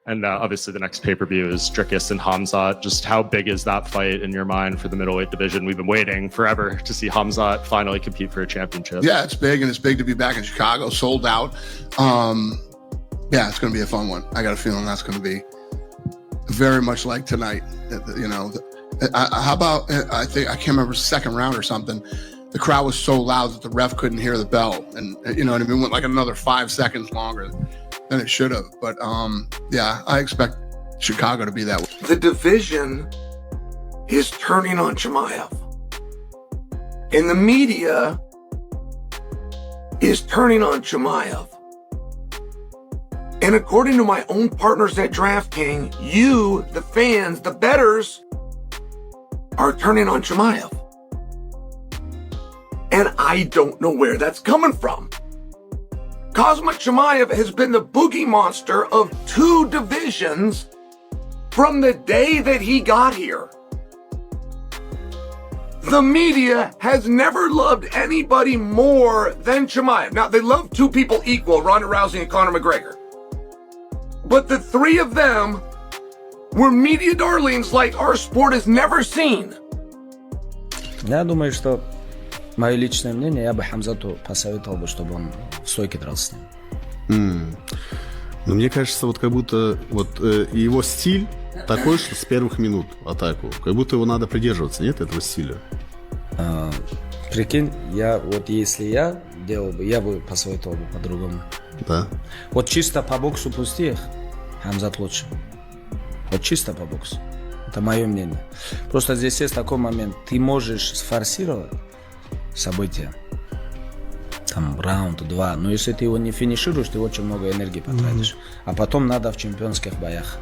And obviously the next pay-per-view is Dricus and Khamzat. Just how big is that fight in your mind for the middleweight division? We've been waiting forever to see Khamzat finally compete for a championship. Yeah, it's big, and it's big to be back in Chicago, sold out. Yeah, it's going to be a fun one. I got a feeling that's going to be very much like tonight. You know, how about, I can't remember, second round or something. The crowd was so loud that the ref couldn't hear the bell. And, you know what I mean? Went like another 5 seconds longer than it should have. But, yeah, I expect Chicago to be that way. The division is turning on Chamayv. And the media is turning on Chamayv. And according to my own partners at DraftKings, you, the fans, the bettors, are turning on Chamayv. And I don't know where that's coming from. Khamzat Chimaev has been the boogie monster of 2 divisions from the day that he got here. The media has never loved anybody more than Chamayv. Now, they love 2 people equal, Ronda Rousey and Conor McGregor. But the 3 of them were media darlings like our sport has never seen. Я думаю, что мое личное мнение, я бы Хамзату посоветовал бы, чтобы он в стойке дрался с ним. Но мне кажется, вот как будто вот его стиль такой, что с первых минут атаку, как будто его надо придерживаться, нет, этого стиля? Прикинь, если я делал бы, я бы посоветовал бы по-другому. Да. Вот чисто по боксу пустых, Хамзат лучше. Вот чисто по боксу. Это мое мнение. Просто здесь есть такой момент. Ты можешь сфорсировать события. Там раунд, 2. Но если ты его не финишируешь, ты очень много энергии потратишь. А потом надо в чемпионских боях.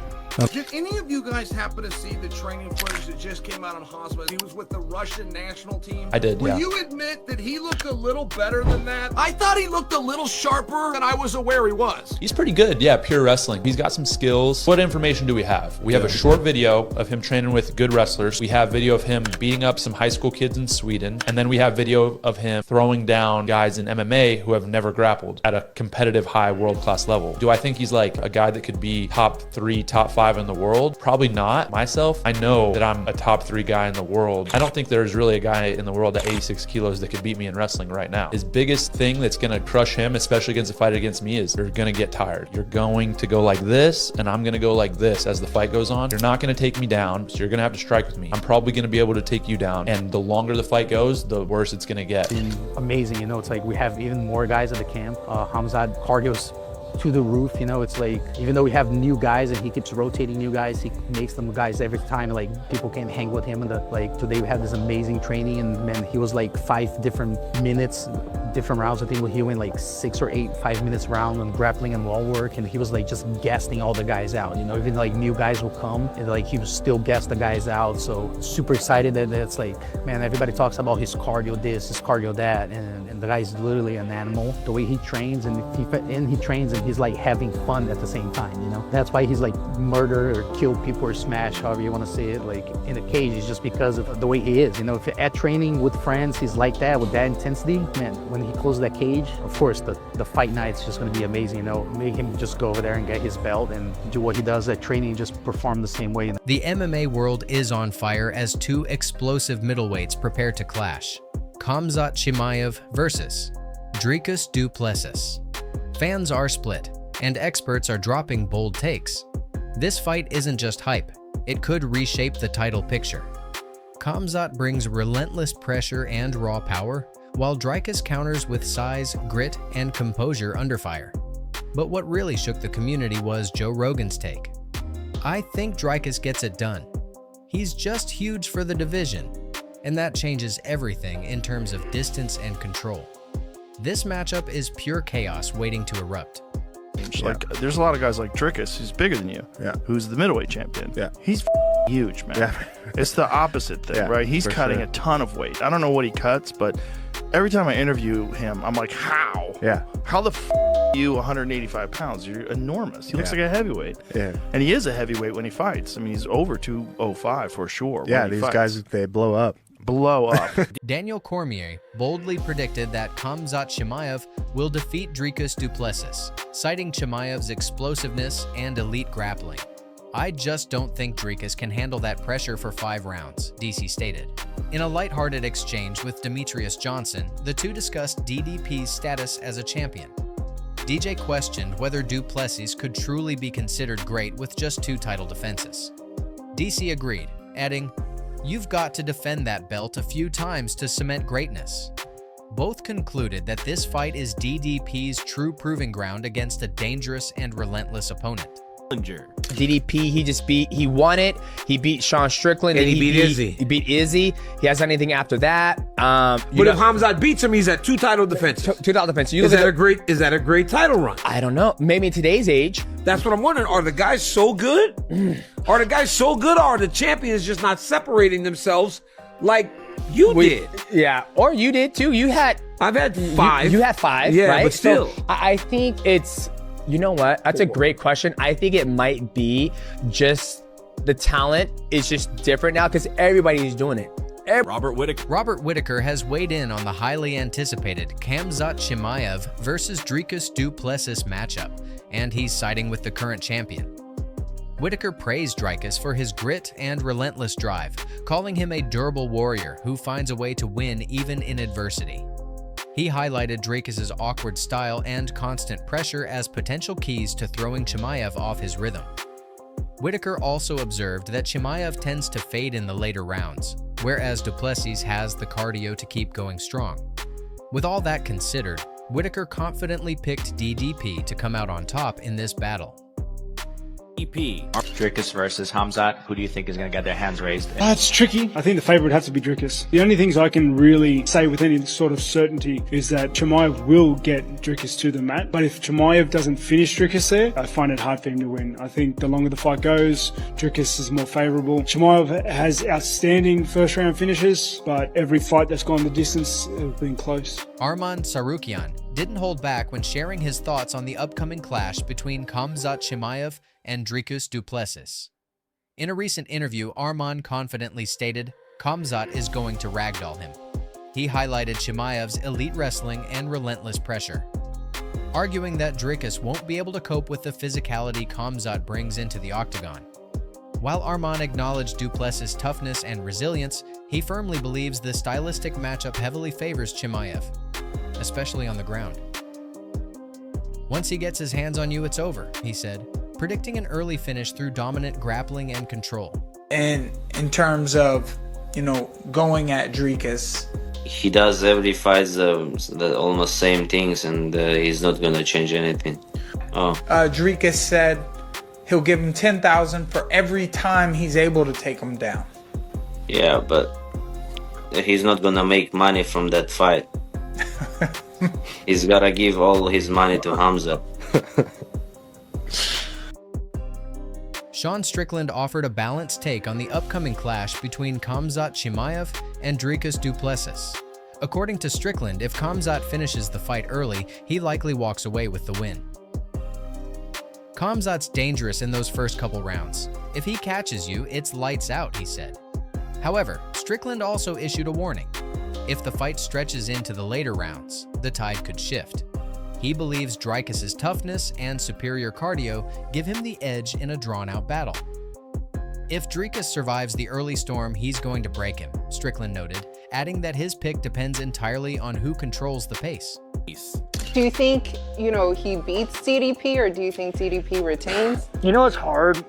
Did any of you guys happen to see the training footage that just came out on Khamzat? He was with the Russian national team. I did, Will you admit that he looked a little better than that? I thought he looked a little sharper than I was aware he was. He's pretty good, yeah, pure wrestling. He's got some skills. What information do we have? We have a short video of him training with good wrestlers. We have video of him beating up some high school kids in Sweden. And then we have video of him throwing down guys in MMA who have never grappled at a competitive high world-class level. Do I think he's like a guy that could be top 3, top 5 in the world? Probably not. Myself, I know that I'm a top 3 guy in the world. I don't think there's really a guy in the world at 86 kilos that could beat me in wrestling right now. His biggest thing that's going to crush him, especially against a fight against me, is you're going to get tired. You're going to go like this, and I'm going to go like this as the fight goes on. You're not going to take me down, so you're going to have to strike with me. I'm probably going to be able to take you down, and the longer the fight goes, the worse it's going to get. Amazing, you know, it's like we have even more guys at the camp. Khamzat cardio's to the roof, you know. It's like, even though we have new guys and he keeps rotating new guys, he makes them guys every time, like people can hang with him. And like today we had this amazing training, and man, he was like 5 different minutes, different rounds. I think he went like 6 or 8 5-minute rounds on grappling and wall work, and he was like just gassing all the guys out, you know. Even like new guys will come and like he was still gas the guys out. So super excited that it's like, man, everybody talks about his cardio this, his cardio that, and the guy's literally an animal. The way he trains, and he trains and he's like having fun at the same time, you know. That's why he's like murder or kill people or smash, however you want to say it, like in a cage. It's just because of the way he is, you know. If at training with friends he's like that, with that intensity, man, when he closes that cage, of course the fight night's just going to be amazing, you know. Make him just go over there and get his belt and do what he does at training, just perform the same way. The MMA world is on fire as 2 explosive middleweights prepare to clash. Khamzat Chimaev versus Dricus Du Plessis. Fans are split, and experts are dropping bold takes. This fight isn't just hype, it could reshape the title picture. Khamzat brings relentless pressure and raw power, while Dricus counters with size, grit, and composure under fire. But what really shook the community was Joe Rogan's take. I think Dricus gets it done. He's just huge for the division, and that changes everything in terms of distance and control. This matchup is pure chaos waiting to erupt. Like, there's a lot of guys like Dricus, who's bigger than you, who's the middleweight champion. He's huge, man. It's the opposite thing, right? He's cutting a ton of weight. I don't know what he cuts, but every time I interview him, I'm like, how? How the are you 185 pounds? You're enormous. He looks like a heavyweight. And he is a heavyweight when he fights. I mean, he's over 205 for sure. Yeah, these guys, they blow up. blow up. Daniel Cormier boldly predicted that Khamzat Chimaev will defeat Dricus Du Plessis, citing Chimaev's explosiveness and elite grappling. "I just don't think Dricus can handle that pressure for 5 rounds," DC stated. In a lighthearted exchange with Demetrius Johnson, the two discussed DDP's status as a champion. DJ questioned whether Du Plessis could truly be considered great with just 2 title defenses. DC agreed, adding, "You've got to defend that belt a few times to cement greatness." Both concluded that this fight is DDP's true proving ground against a dangerous and relentless opponent. DDP, he won it. He beat Sean Strickland. And he beat Izzy. He beat Izzy. He hasn't done anything after that. But if Khamzat beats him, he's at 2 title defenses. 2 title defenses. Is that a great title run? I don't know. Maybe in today's age. That's what I'm wondering. Are the guys so good? Are the guys so good, or are the champions just not separating themselves like you did? Yeah, or you did too. I've had 5. You had 5, yeah, right? But still. So I think it's, you know what? That's a great question. I think it might be just the talent is just different now because everybody's doing it. Robert Whitaker has weighed in on the highly anticipated Khamzat Chimaev versus Dricus Du Plessis matchup, and he's siding with the current champion. Whitaker praised Dricus for his grit and relentless drive, calling him a durable warrior who finds a way to win even in adversity. He highlighted Dricus's awkward style and constant pressure as potential keys to throwing Chamayv off his rhythm. Whitaker also observed that Chimaev tends to fade in the later rounds, whereas Du Plessis has the cardio to keep going strong. With all that considered, Whitaker confidently picked DDP to come out on top in this battle. Dricus versus Khamzat. Who do you think is going to get their hands raised? It's tricky. I think the favorite has to be Dricus. The only things I can really say with any sort of certainty is that Chamayv will get Dricus to the mat. But if Chamayv doesn't finish Dricus there, I find it hard for him to win. I think the longer the fight goes, Dricus is more favorable. Chamayv has outstanding first round finishes, but every fight that's gone the distance has been close. Arman Sarukian didn't hold back when sharing his thoughts on the upcoming clash between Khamzat Chimaev and Dricus Du Plessis. In a recent interview, Arman confidently stated Khamzat is going to ragdoll him. He highlighted Chimaev's elite wrestling and relentless pressure, arguing that Dricus won't be able to cope with the physicality Khamzat brings into the octagon. While Arman acknowledged Du Plessis' toughness and resilience, he firmly believes the stylistic matchup heavily favors Chimaev, especially on the ground. "Once he gets his hands on you, it's over," he said, predicting an early finish through dominant grappling and control. And in terms of, going at Dricus, he does every fight the almost same things, and he's not gonna change anything. Dricus said he'll give him 10,000 for every time he's able to take him down. Yeah, but he's not gonna make money from that fight. He's gotta give all his money to Khamzat. Sean Strickland offered a balanced take on the upcoming clash between Khamzat Chimaev and Dricus Du Plessis. According to Strickland, if Khamzat finishes the fight early, he likely walks away with the win. Khamzat's dangerous in those first couple rounds. If he catches you, it's lights out, he said. However, Strickland also issued a warning. If the fight stretches into the later rounds, the tide could shift. He believes Dricus' toughness and superior cardio give him the edge in a drawn-out battle. If Dricus survives the early storm, he's going to break him, Strickland noted, adding that his pick depends entirely on who controls the pace. Do you think, he beats DDP, or do you think DDP retains? It's hard.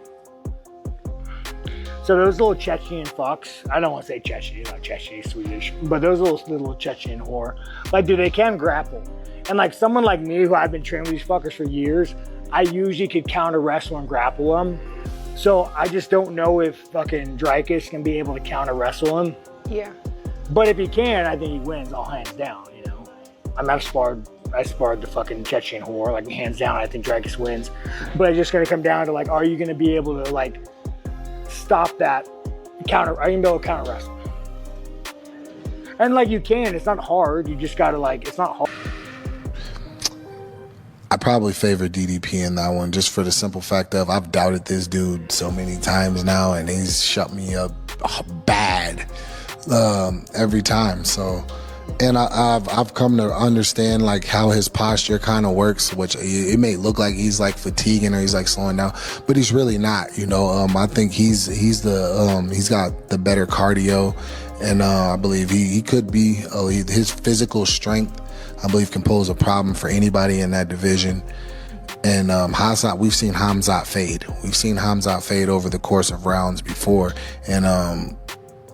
So those little Chechen fucks, I don't want to say Chechen, Chechen is Swedish, but those little Chechen whore, they can grapple. And someone like me, who I've been training with these fuckers for years, I usually could counter wrestle and grapple them. So I just don't know if fucking Dricus can be able to counter wrestle him. Yeah. But if he can, I think he wins all hands down, I sparred the fucking Chechen whore, hands down, I think Dricus wins. But it's just gonna come down to are you gonna be able to stop that counter? Are you gonna be able to counter wrestle? And you can, it's not hard. You just gotta it's not hard. I probably favor DDP in that one, just for the simple fact of I've doubted this dude so many times now, and he's shut me up bad. every time. So, and I've come to understand like how his posture kind of works, which it may look like he's like fatiguing or he's like slowing down, but he's really not. You know, I think he's got the better cardio, and I believe he could be his physical strength, I believe, can pose a problem for anybody in that division. And Khamzat, we've seen Khamzat fade. We've seen Khamzat fade over the course of rounds before, and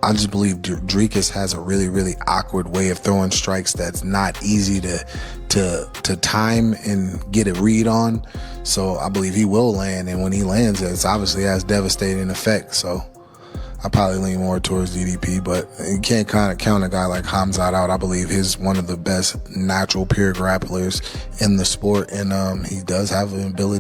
I just believe Dricus has a really, really awkward way of throwing strikes that's not easy to time and get a read on. So I believe he will land, and when he lands, it's obviously has devastating effect. So I probably lean more towards DDP, but you can't kind of count a guy like Khamzat out. I believe he's one of the best natural pure grapplers in the sport, and he does have an ability